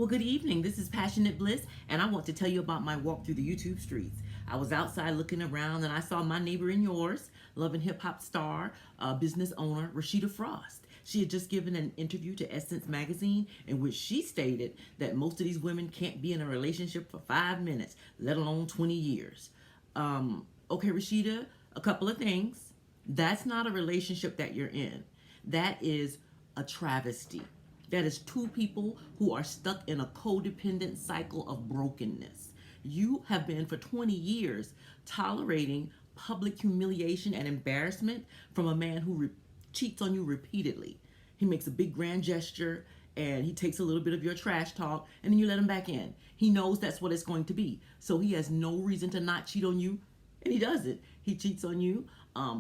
Well, good evening. This is Passionate Bliss, and I want to tell you about my walk through the YouTube streets. I was outside looking around, and I saw my neighbor and yours, love and hip hop star, business owner, Rasheeda Frost. She had just given an interview to Essence magazine in which she stated that most of these women can't be in a relationship for 5 minutes, let alone 20 years. Okay, Rasheeda, a couple of things. That's not a relationship that you're in. That is a travesty. That is two people who are stuck in a codependent cycle of brokenness. You have been for 20 years tolerating public humiliation and embarrassment from a man who cheats on you repeatedly. He makes a big grand gesture and he takes a little bit of your trash talk and then you let him back in. He knows that's what it's going to be. So he has no reason to not cheat on you, and he does it. He cheats on you,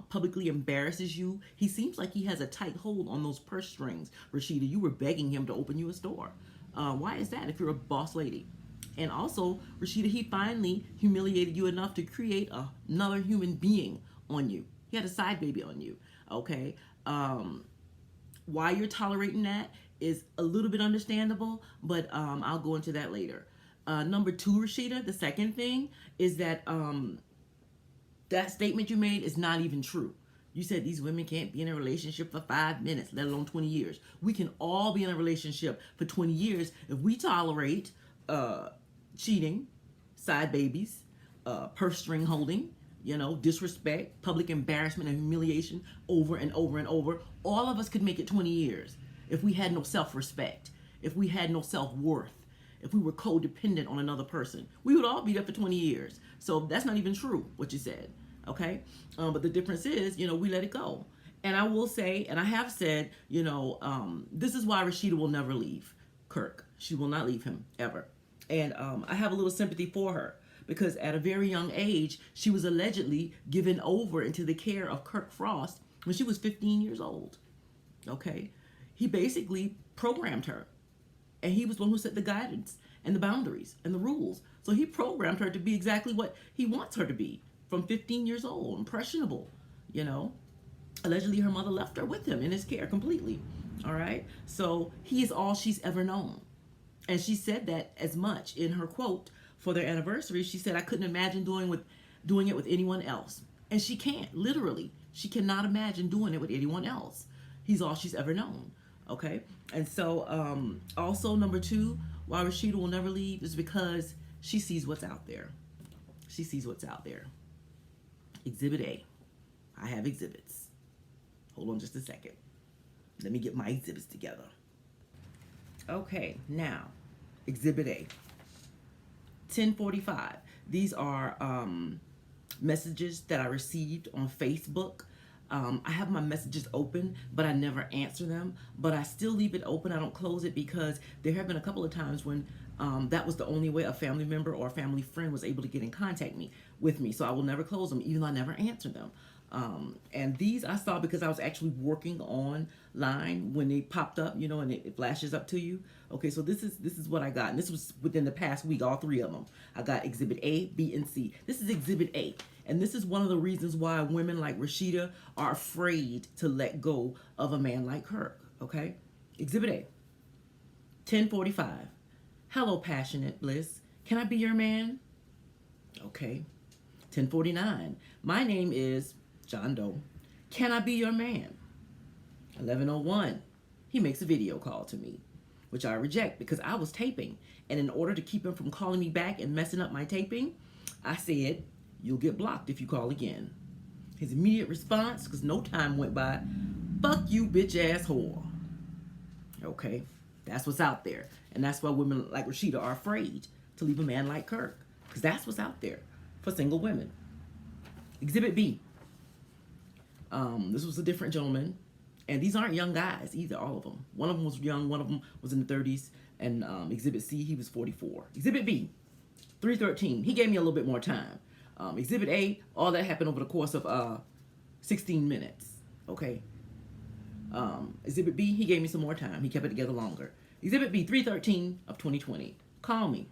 publicly embarrasses you. He seems like he has a tight hold on those purse strings. Rasheeda, you were begging him to open you a store. Why is that if you're a boss lady? And also, Rasheeda, he finally humiliated you enough to create another human being on you. He had a side baby on you, okay? Why you're tolerating that is a little bit understandable, but I'll go into that later. Number two, Rasheeda, the second thing is that that statement you made is not even true. You said these women can't be in a relationship for 5 minutes, let alone 20 years. We can all be in a relationship for 20 years if we tolerate cheating, side babies, purse string holding, disrespect, public embarrassment and humiliation over and over and over. All of us could make it 20 years if we had no self-respect, if we had no self-worth, if we were codependent on another person. We would all be there for 20 years. So that's not even true, what you said, okay? But the difference is, we let it go. And I will say, and I have said, this is why Rasheeda will never leave Kirk. She will not leave him, ever. And I have a little sympathy for her because at a very young age, she was allegedly given over into the care of Kirk Frost when she was 15 years old, okay? He basically programmed her. And he was the one who set the guidance and the boundaries and the rules. So he programmed her to be exactly what he wants her to be from 15 years old, impressionable, Allegedly, her mother left her with him in his care completely, all right? So he is all she's ever known. And she said that as much in her quote for their anniversary. She said, I couldn't imagine doing it with anyone else. And she can't, literally. She cannot imagine doing it with anyone else. He's all she's ever known. Okay, and so also number two, why Rasheeda will never leave is because she sees what's out there. She sees what's out there. Exhibit A. I have exhibits. Hold on just a second. Let me get my exhibits together. Okay, now, Exhibit A. 10:45. These are messages that I received on Facebook. I have my messages open, but I never answer them. But I still leave it open. I don't close it because there have been a couple of times when that was the only way a family member or a family friend was able to get in contact with me. So I will never close them, even though I never answer them. And these I saw because I was actually working online when they popped up, and it flashes up to you. Okay, so this is what I got. And this was within the past week, all three of them. I got Exhibit A, B, and C. This is Exhibit A. And this is one of the reasons why women like Rasheeda are afraid to let go of a man like Kirk, okay? Exhibit A, 10:45. Hello, Passionate Bliss. Can I be your man? Okay. 10:49. My name is John Doe. Can I be your man? 11:01. He makes a video call to me, which I reject because I was taping. And in order to keep him from calling me back and messing up my taping, I said, you'll get blocked if you call again. His immediate response, because no time went by, fuck you, bitch ass whore. Okay, that's what's out there. And that's why women like Rasheeda are afraid to leave a man like Kirk, because that's what's out there for single women. Exhibit B. This was a different gentleman. And these aren't young guys either, all of them. One of them was young, one of them was in the 30s. And Exhibit C, he was 44. Exhibit B, 3:13. He gave me a little bit more time. Exhibit A, all that happened over the course of 16 minutes, okay? Exhibit B, he gave me some more time. He kept it together longer. Exhibit B, 3:13 of 2020. Call me.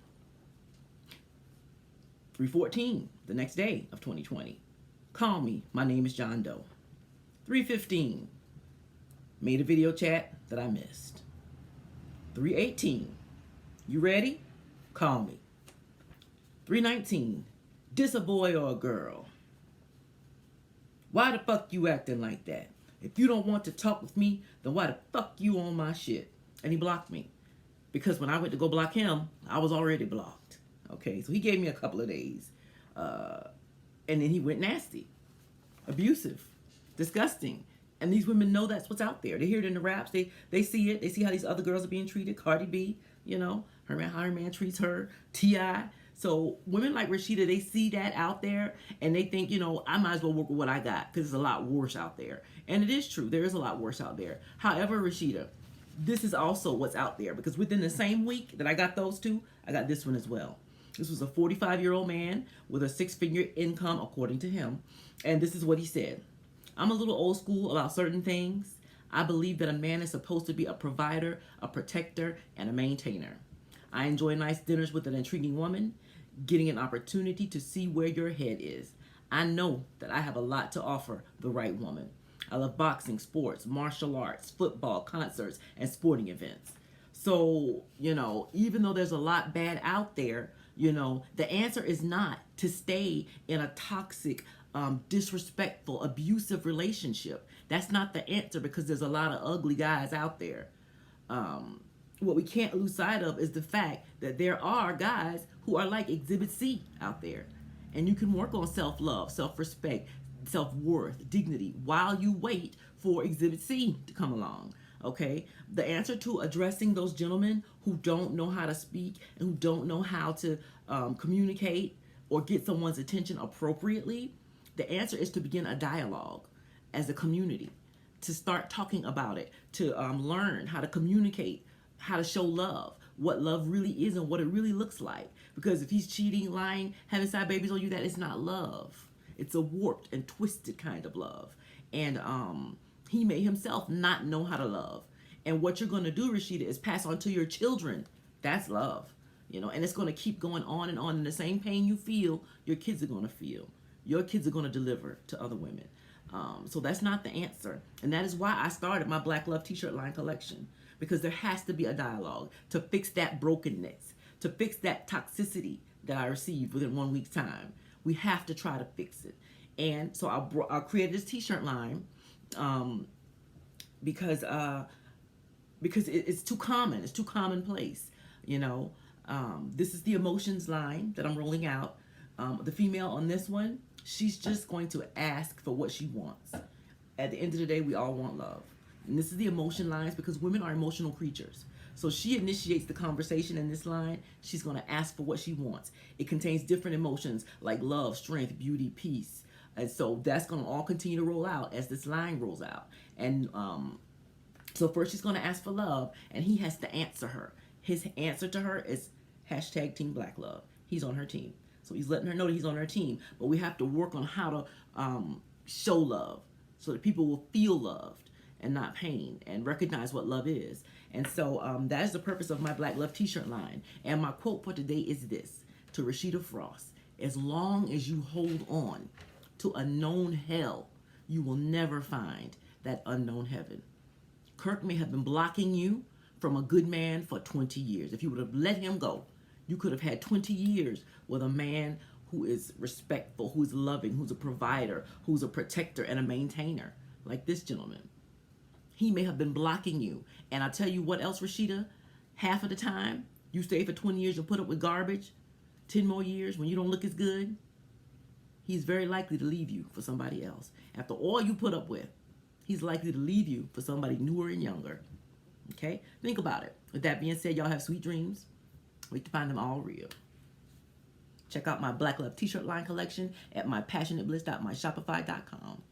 3:14, the next day of 2020. Call me. My name is John Doe. 3:15. Made a video chat that I missed. 3:18. You ready? Call me. 319. This a boy or a girl? Why the fuck you acting like that? If you don't want to talk with me, then why the fuck you on my shit? And he blocked me. Because when I went to go block him, I was already blocked. Okay, so he gave me a couple of days. And then he went nasty, abusive, disgusting. And these women know that's what's out there. They hear it in the raps. They see it. They see how these other girls are being treated. Cardi B, you know, how her man treats her. T.I. So women like Rasheeda, they see that out there and they think, you know, I might as well work with what I got because it's a lot worse out there. And it is true. There is a lot worse out there. However, Rasheeda, this is also what's out there because within the same week that I got those two, I got this one as well. This was a 45-year-old man with a 6-figure income, according to him. And this is what he said. I'm a little old school about certain things. I believe that a man is supposed to be a provider, a protector, and a maintainer. I enjoy nice dinners with an intriguing woman, getting an opportunity to see where your head is. I know that I have a lot to offer the right woman. I love boxing, sports, martial arts, football, concerts, and sporting events. So, you know, even though there's a lot bad out there, you know, the answer is not to stay in a toxic, disrespectful, abusive relationship. That's not the answer because there's a lot of ugly guys out there. What we can't lose sight of is the fact that there are guys who are like Exhibit C out there. And you can work on self-love, self-respect, self-worth, dignity while you wait for Exhibit C to come along. Okay? The answer to addressing those gentlemen who don't know how to speak and who don't know how to communicate or get someone's attention appropriately, the answer is to begin a dialogue as a community, to start talking about it, to learn how to communicate, how to show love, what love really is and what it really looks like. Because if he's cheating, lying, having side babies on you, that is not love. It's a warped and twisted kind of love. And he may himself not know how to love. And what you're going to do, Rasheeda, is pass on to your children. That's love. You know, and it's going to keep going on and on. And the same pain you feel, your kids are going to feel. Your kids are going to deliver to other women. So that's not the answer. And that is why I started my Black Love t-shirt line collection. Because there has to be a dialogue to fix that brokenness, to fix that toxicity that I received within 1 week's time. We have to try to fix it. And so I created this t-shirt line because it's too common. It's too commonplace. You know, this is the emotions line that I'm rolling out. The female on this one, she's just going to ask for what she wants. At the end of the day, we all want love. And this is the emotion lines because women are emotional creatures. So she initiates the conversation in this line. She's going to ask for what she wants. It contains different emotions like love, strength, beauty, peace. And so that's going to all continue to roll out as this line rolls out. And so first she's going to ask for love, and he has to answer her. His answer to her is hashtag Team Black Love. He's on her team. So he's letting her know that he's on her team. But we have to work on how to show love so that people will feel loved and not pain, and recognize what love is. And so that is the purpose of my Black Love t-shirt line. And my quote for today is this, to Rasheeda Frost: as long as you hold on to a known hell, you will never find that unknown heaven. Kirk may have been blocking you from a good man for 20 years. If you would have let him go, you could have had 20 years with a man who is respectful, who's loving, who's a provider, who's a protector and a maintainer, like this gentleman. He may have been blocking you. And I'll tell you what else, Rasheeda, half of the time, you stay for 20 years and put up with garbage, 10 more years when you don't look as good, he's very likely to leave you for somebody else. After all you put up with, he's likely to leave you for somebody newer and younger. Okay? Think about it. With that being said, y'all have sweet dreams. We can find them all real. Check out my Black Love t-shirt line collection at mypassionatebliss.myshopify.com.